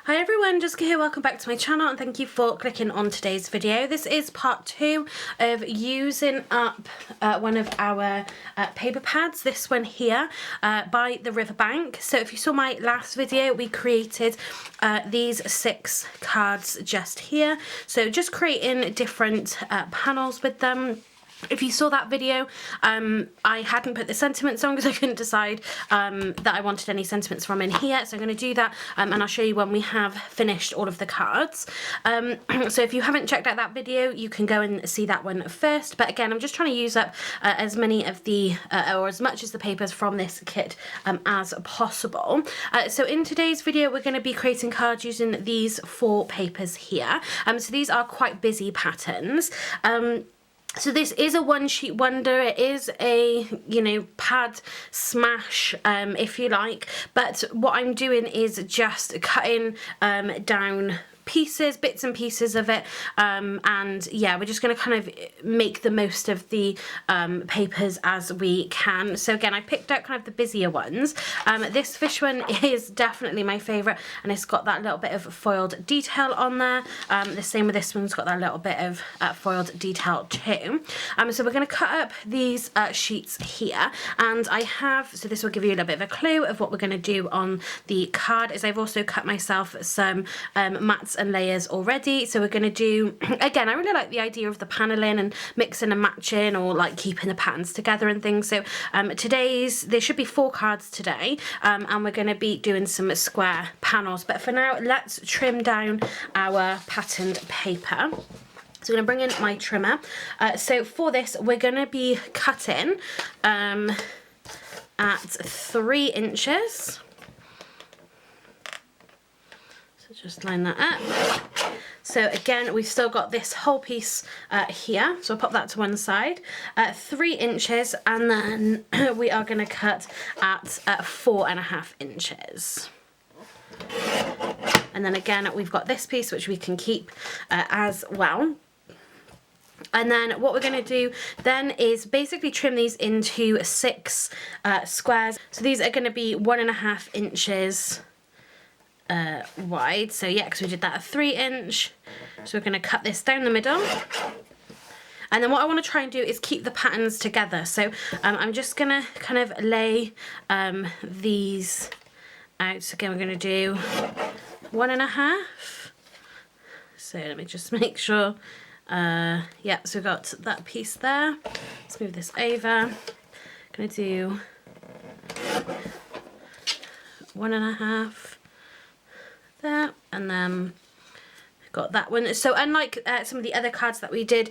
Hi everyone, Jessica here, welcome back to my channel and thank you for clicking on today's video. This is part 2 of using up one of our paper pads, this one here by the riverbank. So if you saw my last video, we created these 6 cards just here. So just creating different panels with them. If you saw that video, I hadn't put the sentiments on because I couldn't decide that I wanted any sentiments from in here. So I'm going to do that and I'll show you when we have finished all of the cards. So if you haven't checked out that video, you can go and see that one first. But again, I'm just trying to use up as many of the, or as much as the papers from this kit as possible. So in today's video, we're going to be creating cards using these 4 papers here. So these are quite busy patterns. So this is a one sheet wonder. It is a, pad smash, if you like. But what I'm doing is just cutting down bits and pieces of it, and yeah, we're just going to kind of make the most of the papers as we can. So again, I picked out kind of the busier ones. This fish one is definitely my favourite, and it's got that little bit of foiled detail on there. The same with this one's got that little bit of foiled detail too. So we're going to cut up these sheets here, and so this will give you a little bit of a clue of what we're going to do on the card. Is I've also cut myself some mats and layers already. So we're going to do, again, I really like the idea of the paneling and mixing and matching, or like keeping the patterns together and things. So there should be 4 cards today, and we're going to be doing some square panels. But for now, let's trim down our patterned paper. So I'm going to bring in my trimmer. So for this, we're going to be cutting at 3 inches. Just line that up. So again, we've still got this whole piece here, so I'll pop that to one side. 3 inches, and then we are going to cut at 4.5 inches. And then again, we've got this piece which we can keep as well. And then what we're going to do then is basically trim these into 6 squares. So these are going to be 1.5 inches wide. So yeah, because we did that at 3 inch. So we're going to cut this down the middle. And then what I want to try and do is keep the patterns together. So I'm just going to kind of lay these out. So again, we're going to do 1.5. So let me just make sure. Yeah, so we've got that piece there. Let's move this over. I'm going to do 1.5. there, and then got that one. So unlike some of the other cards that we did,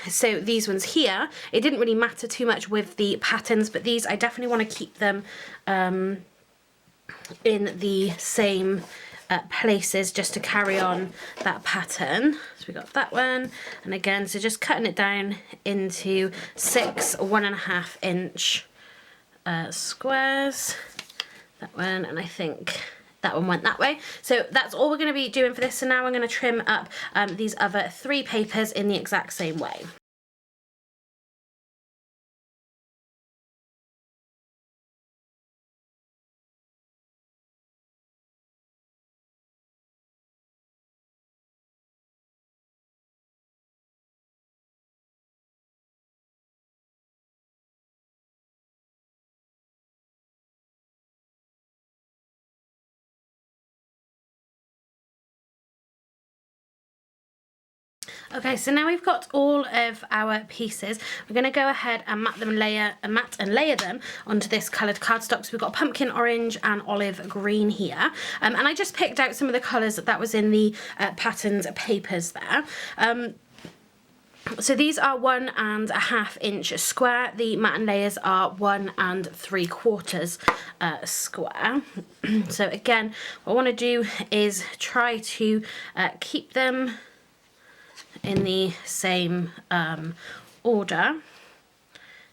so these ones here, it didn't really matter too much with the patterns, but these I definitely want to keep them in the same places just to carry on that pattern. So we got that one, and again, so just cutting it down into 6 1.5 inch squares. That one, and I think that one went that way. So that's all we're going to be doing for this. So now I'm going to trim up these other 3 papers in the exact same way. Okay, so now we've got all of our pieces. We're going to go ahead and mat and layer them onto this coloured cardstock. So we've got pumpkin orange and olive green here. And I just picked out some of the colours that was in the patterned papers there. So these are 1.5 inch square. The matte and layers are 1 3/4 square. So again, what I want to do is try to keep them in the same order,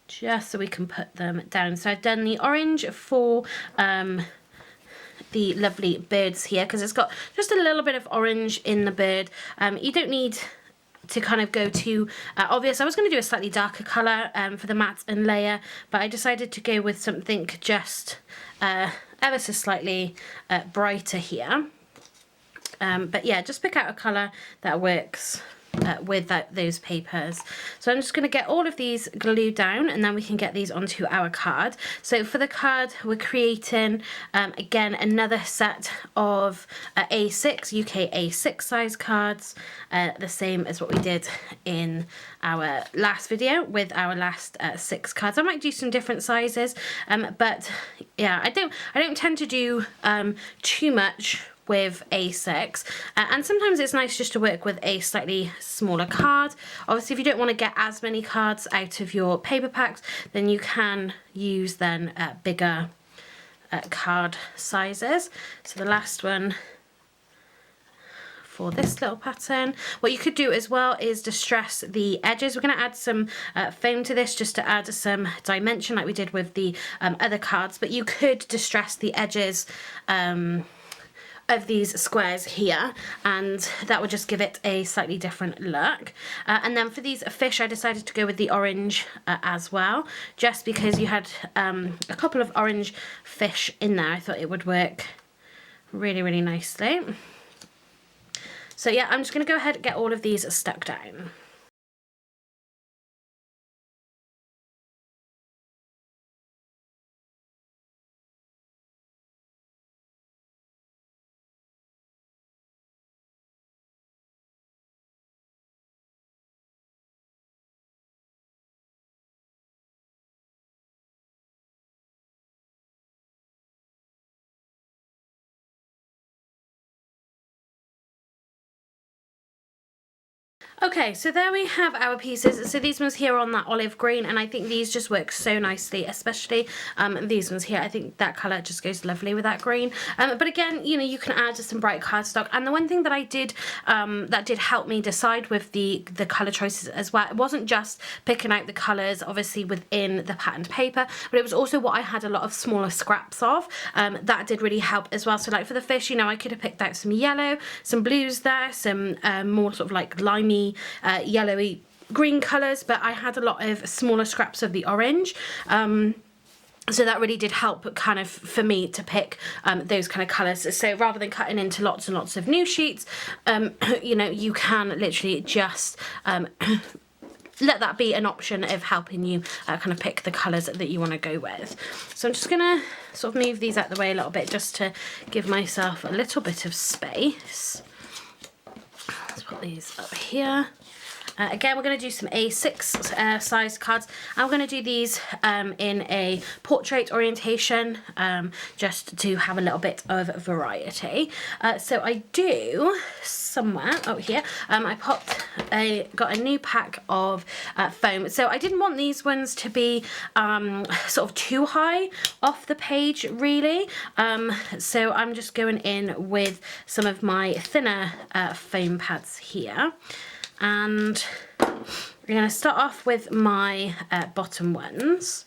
just so we can put them down. So I've done the orange for the lovely birds here, because it's got just a little bit of orange in the bird. You don't need to kind of go too obvious. I was going to do a slightly darker colour for the matte and layer, but I decided to go with something just ever so slightly brighter here. But yeah, just pick out a colour that works with those papers. So I'm just going to get all of these glued down, and then we can get these onto our card. So for the card, we're creating again another set of A6 UK A6 size cards, the same as what we did in our last video with our last 6 cards. I might do some different sizes, but yeah, I don't tend to do too much with A6, and sometimes it's nice just to work with a slightly smaller card. Obviously, if you don't want to get as many cards out of your paper packs, then you can use then bigger card sizes. So the last one for this little pattern. What you could do as well is distress the edges. We're going to add some foam to this just to add some dimension like we did with the other cards, but you could distress the edges of these squares here, and that would just give it a slightly different look. And then for these fish, I decided to go with the orange as well, just because you had a couple of orange fish in there. I thought it would work really, really nicely. So yeah, I'm just going to go ahead and get all of these stuck down. Okay, so there we have our pieces. So these ones here on that olive green, and I think these just work so nicely, especially these ones here. I think that colour just goes lovely with that green. But again, you know, you can add just some bright cardstock. And the one thing that I did that did help me decide with the colour choices as well, it wasn't just picking out the colours obviously within the patterned paper, but it was also what I had a lot of smaller scraps of. That did really help as well. So like for the fish, you know, I could have picked out some yellow, some blues there, some more sort of like limey, yellowy green colours, but I had a lot of smaller scraps of the orange. So that really did help kind of for me to pick those kind of colours. So rather than cutting into lots and lots of new sheets, you know, you can literally just let that be an option of helping you kind of pick the colours that you want to go with. So I'm just going to sort of move these out the way a little bit just to give myself a little bit of space. Let's put these up here. Again, we're going to do some A6 size cards. I'm going to do these in a portrait orientation, just to have a little bit of variety. So I do somewhere, oh here, I got a new pack of foam. So I didn't want these ones to be sort of too high off the page really. So I'm just going in with some of my thinner foam pads here. And we're going to start off with my bottom ones.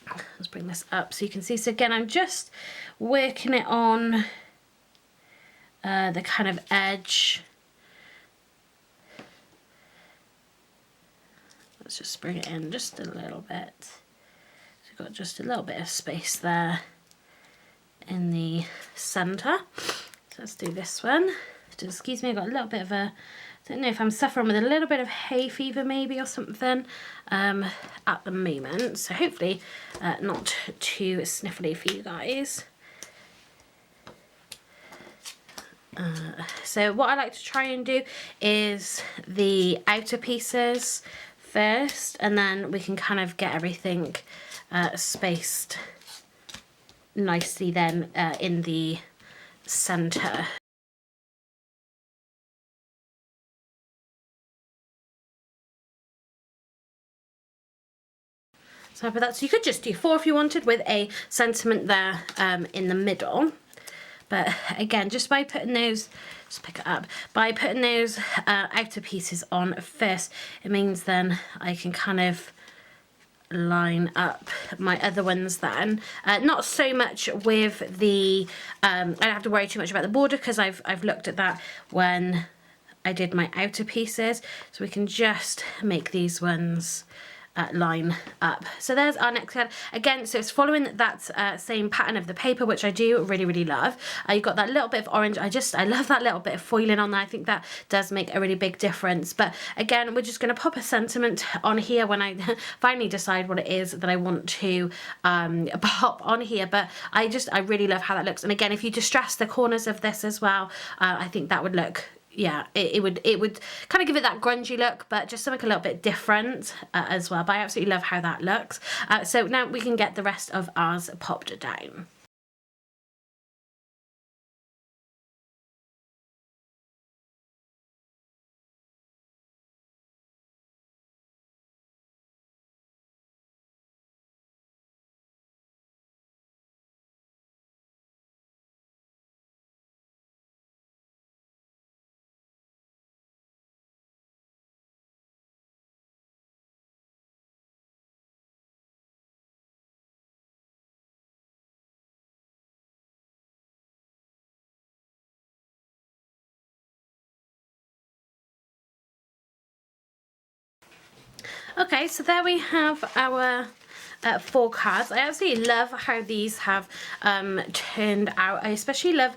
Let's bring this up so you can see. So again, I'm just working it on the kind of edge. Let's just bring it in just a little bit. So we've got just a little bit of space there in the centre. So let's do this one. Just excuse me, I've got a little bit of a, I don't know if I'm suffering with a little bit of hay fever maybe or something at the moment. So hopefully not too sniffly for you guys. So what I like to try and do is the outer pieces first, and then we can kind of get everything spaced nicely then in the centre. So for that, so you could just do 4 if you wanted, with a sentiment there in the middle. But again, just by putting those, just pick it up, by putting those outer pieces on first, it means then I can kind of line up my other ones then. Not so much with the, I don't have to worry too much about the border because I've looked at that when I did my outer pieces. So we can just make these ones line up. So there's our next card. Again, so it's following that same pattern of the paper, which I do really love. You've got that little bit of orange. I love that little bit of foiling on there. I think that does make a really big difference. But again, we're just going to pop a sentiment on here when I finally decide what it is that I want to pop on here. But I really love how that looks. And again, if you distress the corners of this as well, I think that would look, yeah, it would kind of give it that grungy look, but just something a little bit different as well. But I absolutely love how that looks. So now we can get the rest of ours popped down. Okay, so there we have our 4 cards. I absolutely love how these have turned out. I especially love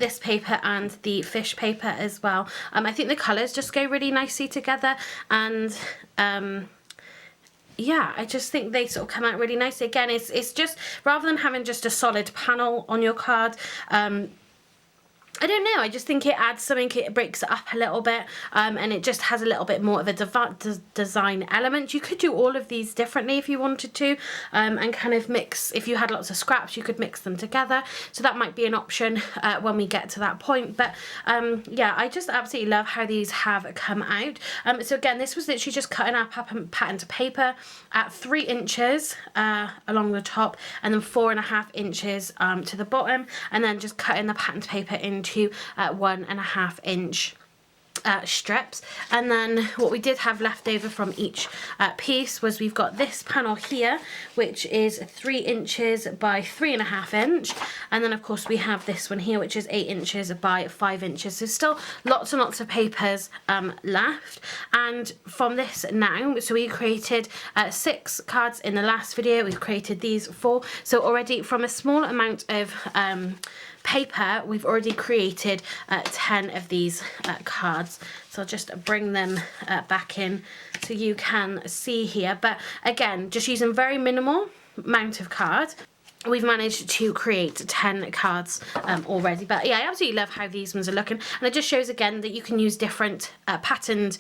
this paper and the fish paper as well. I think the colours just go really nicely together, and yeah, I just think they sort of come out really nicely. Again, it's just, rather than having just a solid panel on your card, I don't know, I just think it adds something, it breaks it up a little bit, and it just has a little bit more of a design element. You could do all of these differently if you wanted to, and kind of mix, if you had lots of scraps, you could mix them together. So that might be an option when we get to that point. But yeah, I just absolutely love how these have come out. So again, this was literally just cutting our pattern to paper at 3 inches along the top, and then 4.5 inches to the bottom, and then just cutting the pattern to paper into 1.5 inch strips. And then what we did have left over from each piece was, we've got this panel here, which is 3 inches by 3.5 inch, and then of course we have this one here, which is 8 inches by 5 inches. So still lots and lots of papers left. And from this now, so we created 6 cards in the last video, we've created these 4. So already from a small amount of paper, we've already created 10 of these cards. So I'll just bring them back in so you can see here. But again, just using very minimal amount of card, we've managed to create 10 cards already. But yeah, I absolutely love how these ones are looking, and it just shows again that you can use different different patterned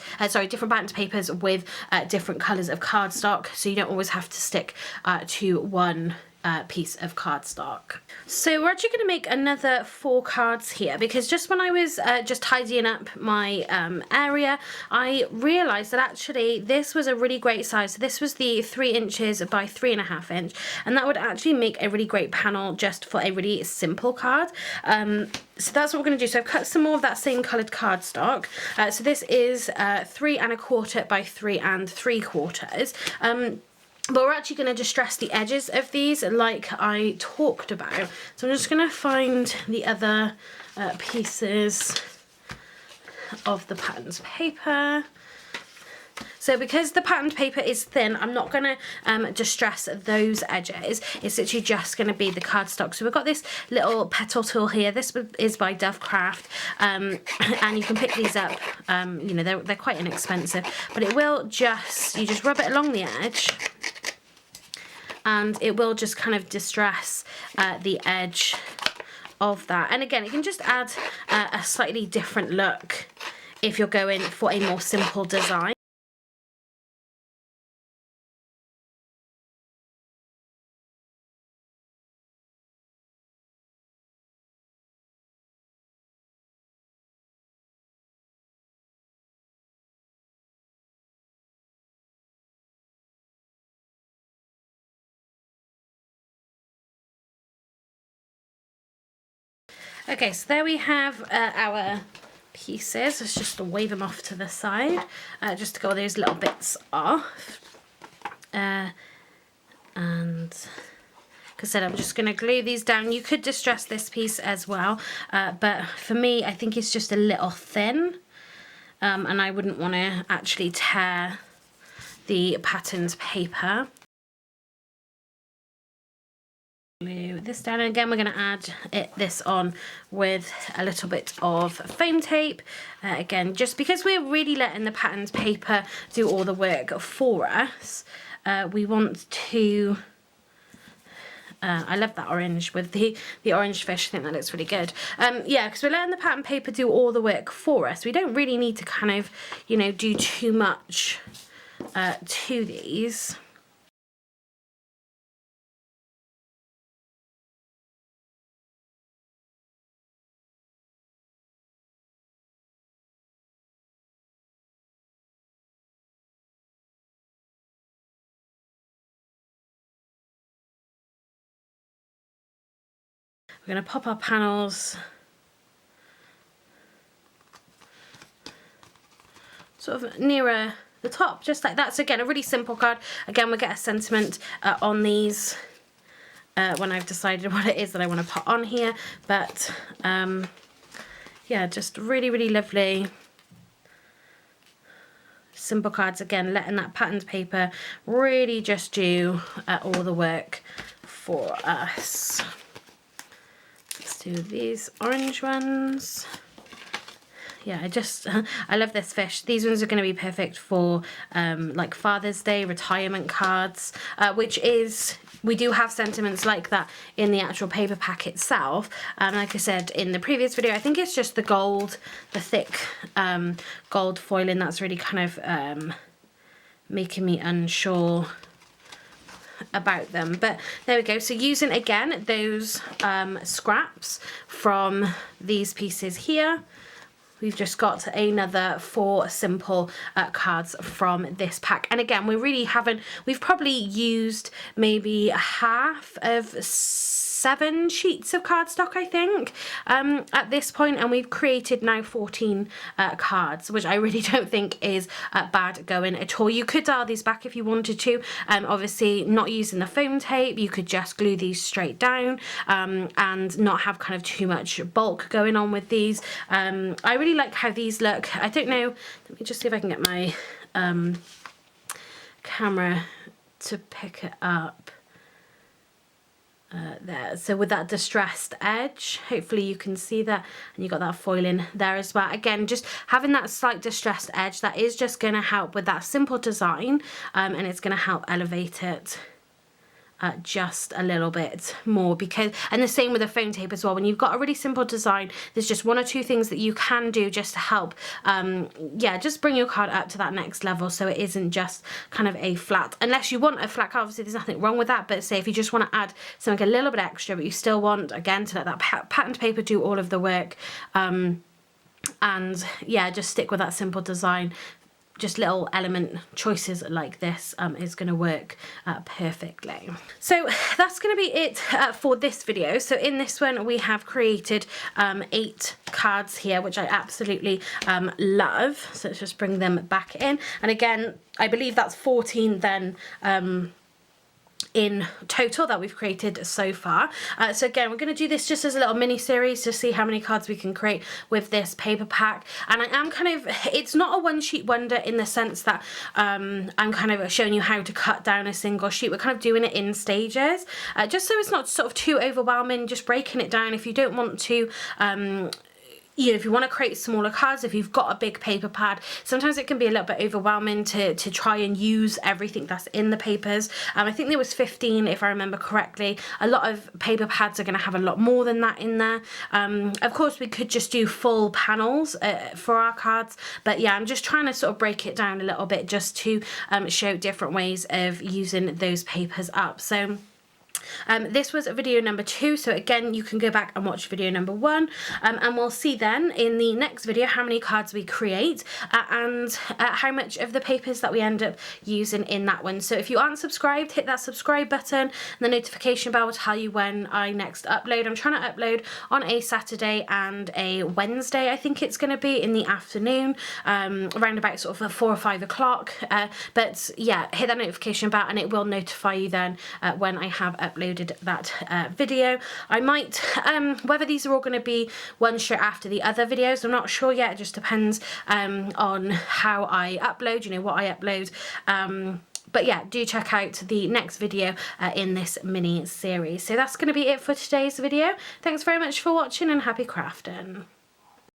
papers with different colours of cardstock, so you don't always have to stick to one piece of cardstock. So we're actually going to make another 4 cards here, because just when I was just tidying up my area, I realised that actually this was a really great size. So this was the 3 inches by 3.5 inch, and that would actually make a really great panel just for a really simple card. So that's what we're going to do. So I've cut some more of that same coloured cardstock. So this is 3.25 by 3.75. But we're actually going to distress the edges of these like I talked about. So I'm just going to find the other pieces of the patterned paper. So because the patterned paper is thin, I'm not going to distress those edges. It's literally just going to be the cardstock. So we've got this little petal tool here. This is by Dovecraft, and you can pick these up. You know, they're quite inexpensive, but it will just, you just rub it along the edge, and it will just kind of distress the edge of that. And again, it can just add a slightly different look if you're going for a more simple design. Okay, so there we have our pieces. Let's just wave them off to the side, just to get all those little bits off. And like I said, I'm just going to glue these down. You could distress this piece as well, but for me, I think it's just a little thin, and I wouldn't want to actually tear the patterned paper. Glue this down, and again we're going to add this on with a little bit of foam tape, again just because we're really letting the patterned paper do all the work for us. We want to I love that orange with the orange fish. I think that looks really good. Yeah, because we're letting the pattern paper do all the work for us. We don't really need to kind of, you know, do too much to these. We're going to pop our panels sort of nearer the top, just like that. So again, a really simple card. Again, we'll get a sentiment on these when I've decided what it is that I want to put on here. But yeah, just really, really lovely. Simple cards, again, letting that patterned paper really just do all the work for us. Let's do these orange ones. Yeah, I love this fish. These ones are going to be perfect for like Father's Day, retirement cards, which is, we do have sentiments like that in the actual paper pack itself. Like I said in the previous video, I think it's just the gold, the thick gold foiling that's really kind of making me unsure about them. But there we go. So using again those scraps from these pieces here, we've just got another 4 simple cards from this pack. And again, we've probably used maybe half of 7 sheets of cardstock, I think, at this point, and we've created now 14 cards, which I really don't think is bad going at all. You could dial these back if you wanted to. Obviously, not using the foam tape, you could just glue these straight down and not have kind of too much bulk going on with these. I really like how these look. I don't know, let me just see if I can get my camera to pick it up. There, so with that distressed edge, hopefully you can see that, and you got that foiling there as well. Again, just having that slight distressed edge, that is just going to help with that simple design, and it's going to help elevate it just a little bit more. Because, and the same with the foam tape as well, when you've got a really simple design, there's just 1 or 2 things that you can do just to help yeah, just bring your card up to that next level, so it isn't just kind of a flat, unless you want a flat card, obviously there's nothing wrong with that. But say if you just want to add something a little bit extra, but you still want, again, to let that patterned paper do all of the work, and yeah, just stick with that simple design. Just little element choices like this is going to work perfectly. So that's going to be it for this video. So in this one we have created 8 cards here, which I absolutely love. So let's just bring them back in. And again, I believe that's 14 then in total that we've created so far. So again, we're going to do this just as a little mini series to see how many cards we can create with this paper pack. And I am kind of, it's not a one sheet wonder in the sense that I'm kind of showing you how to cut down a single sheet. We're kind of doing it in stages, just so it's not sort of too overwhelming, just breaking it down. If you don't want to you know, if you want to create smaller cards, if you've got a big paper pad, sometimes it can be a little bit overwhelming to try and use everything that's in the papers. I think there was 15 if I remember correctly. A lot of paper pads are going to have a lot more than that in there. Of course, we could just do full panels for our cards, but yeah, I'm just trying to sort of break it down a little bit just to show different ways of using those papers up. So this was video number 2, so again you can go back and watch video number 1, and we'll see then in the next video how many cards we create and how much of the papers that we end up using in that one. So if you aren't subscribed, hit that subscribe button, and the notification bell will tell you when I next upload. I'm trying to upload on a Saturday and a Wednesday, I think it's going to be in the afternoon, around about sort of 4 or 5 o'clock, but yeah, hit that notification bell and it will notify you then when I have uploaded uploaded that video. I might, whether these are all going to be one straight after the other videos, I'm not sure yet. It just depends on how I upload, you know, what I upload. But yeah, do check out the next video in this mini series. So that's going to be it for today's video. Thanks very much for watching and happy crafting.